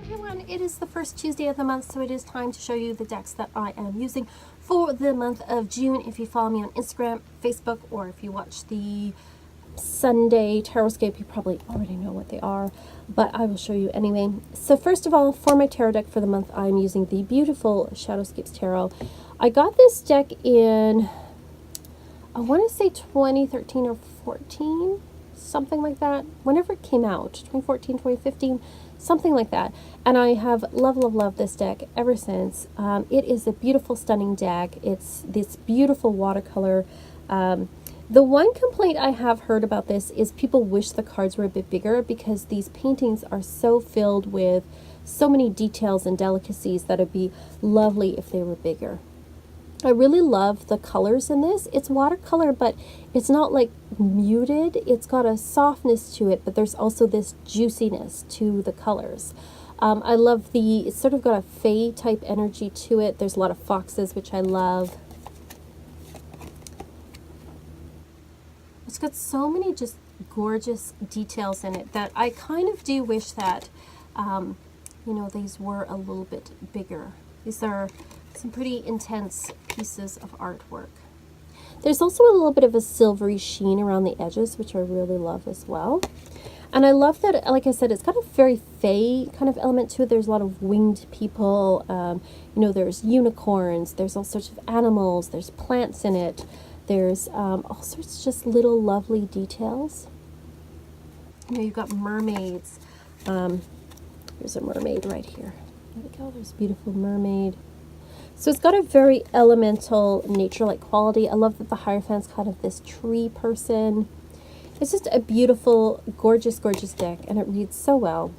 everyone, it is the first Tuesday of the month, so it is time to show you the decks that I am using for the month of June. If you follow me on Instagram, Facebook, or if you watch the Sunday Tarotscape, you probably already know what they are, but I will show you anyway. So first of all, for my tarot deck for the month, I'm using the beautiful Shadowscapes Tarot. I got this deck in, I want to say 2013 or 14, something like that, whenever it came out, 2014, 2015, something like that. And I have loved this deck ever since. It is a beautiful, stunning deck. It's this beautiful watercolor. The one complaint I have heard about this is people wish the cards were a bit bigger, because these paintings are so filled with so many details and delicacies that it'd be lovely if they were bigger. I really love the colors in this. It's watercolor, but it's not like muted. It's got a softness to it, but there's also this juiciness to the colors. I love it's sort of got a fae type energy to it. There's a lot of foxes, which I love. It's got so many just gorgeous details in it that I kind of do wish that, you know, these were a little bit bigger. These are some pretty intense pieces of artwork. There's also a little bit of a silvery sheen around the edges, which I really love as well. And I love that, like I said, it's got a very fae kind of element to it. There's a lot of winged people, you know, there's unicorns, there's all sorts of animals, there's plants in it. There's all sorts of just little lovely details. You know, you've got mermaids. There's a mermaid right here. There we go, there's a beautiful mermaid. So it's got a very elemental, nature-like quality. I love that the Hierophant's kind of this tree person. It's just a beautiful, gorgeous deck, and it reads so well.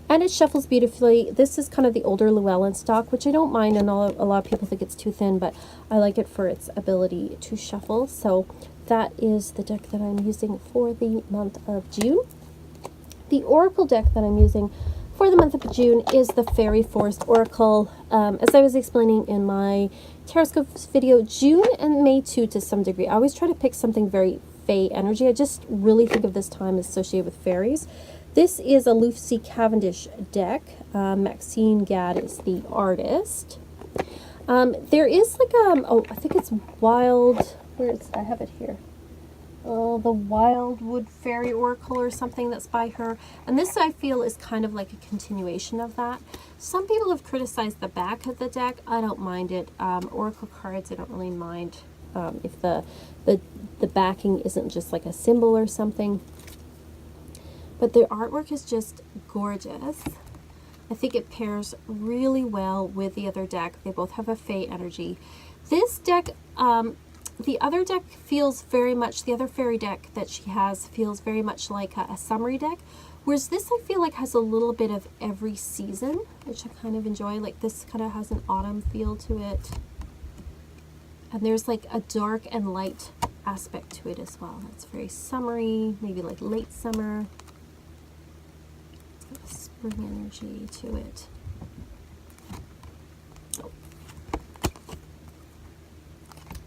And it shuffles beautifully. This is kind of the older Llewellyn stock, which I don't mind, and a lot of people think it's too thin, but I like it for its ability to shuffle. So that is the deck that I'm using for the month of June. The Oracle deck that I'm using for the month of June is the Fairy Forest Oracle. As I was explaining in my Tarotscopes video, June and May too, to some degree. I always try to pick something very fae energy. I just really think of this time associated with fairies. This is a Lucy Cavendish deck. Maxine Gadd is the artist. There is like oh, I think it's Wild. I have it here. The Wildwood Fairy Oracle or something that's by her. And this, I feel, is kind of like a continuation of that. Some people have criticized the back of the deck. I don't mind it. Oracle cards, I don't really mind if the backing isn't just like a symbol or something. But the artwork is just gorgeous. I think it pairs really well with the other deck. They both have a fae energy. This deck, the other deck feels very much, the other fairy deck that she has feels very much like a summery deck, whereas this I feel like has a little bit of every season, which I kind of enjoy. Like this kind of has an autumn feel to it. And there's like a dark and light aspect to it as well. It's very summery, maybe like late summer. Spring energy to it. Oh.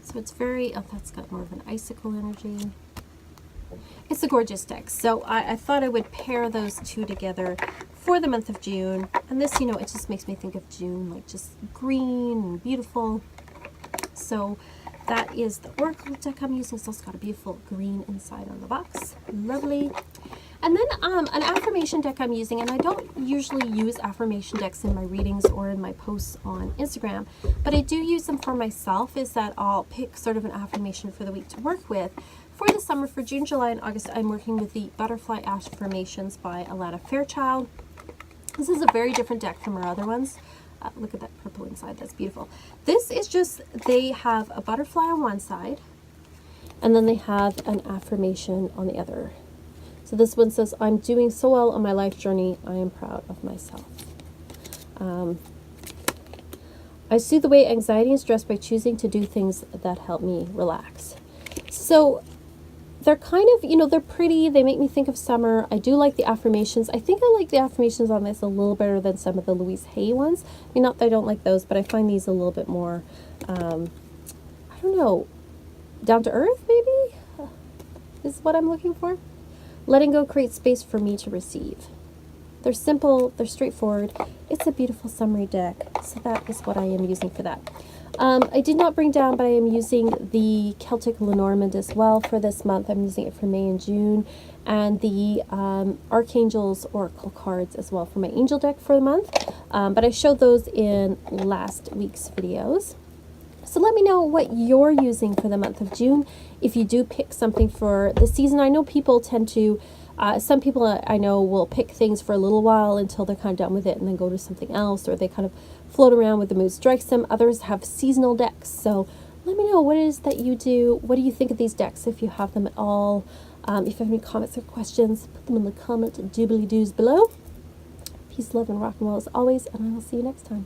So it's very, oh, that's got more of an icicle energy. It's a gorgeous deck. So I thought I would pair those two together for the month of June. And this, you know, it just makes me think of June, like just green and beautiful. So that is the Oracle deck I'm using. It's also got a beautiful green inside on the box. Lovely. And then an affirmation deck I'm using, and I don't usually use affirmation decks in my readings or in my posts on Instagram, but I do use them for myself, is that I'll pick sort of an affirmation for the week to work with. For the summer, for June, July, and August, I'm working with the Butterfly Affirmations by Alana Fairchild. This is a very different deck from our other ones. Look at that purple inside, that's beautiful. This is just, they have a butterfly on one side, and then they have an affirmation on the other. So this one says, I'm doing so well on my life journey. I am proud of myself. I soothe away anxiety and stress by choosing to do things that help me relax. So they're kind of, you know, they're pretty. They make me think of summer. I do like the affirmations. I think I like the affirmations on this a little better than some of the Louise Hay ones. I mean, not that I don't like those, but I find these a little bit more, I don't know, down to earth maybe is what I'm looking for. Letting go creates space for me to receive. They're simple, they're straightforward. It's a beautiful summery deck, so that is what I am using for that. I did not bring down, but I am using the Celtic Lenormand as well for this month. I'm using it for May and June, and the Archangels Oracle cards as well for my angel deck for the month. But I showed those in last week's videos. So let me know what you're using for the month of June. If you do pick something for the season, I know people tend to, some people I know will pick things for a little while until they're kind of done with it and then go to something else, or they kind of float around with the mood strikes them. Others have seasonal decks. So let me know what it is that you do. What do you think of these decks if you have them at all? If you have any comments or questions, put them in the comment doobly-doos below. Peace, love, and rock and roll as always, and I will see you next time.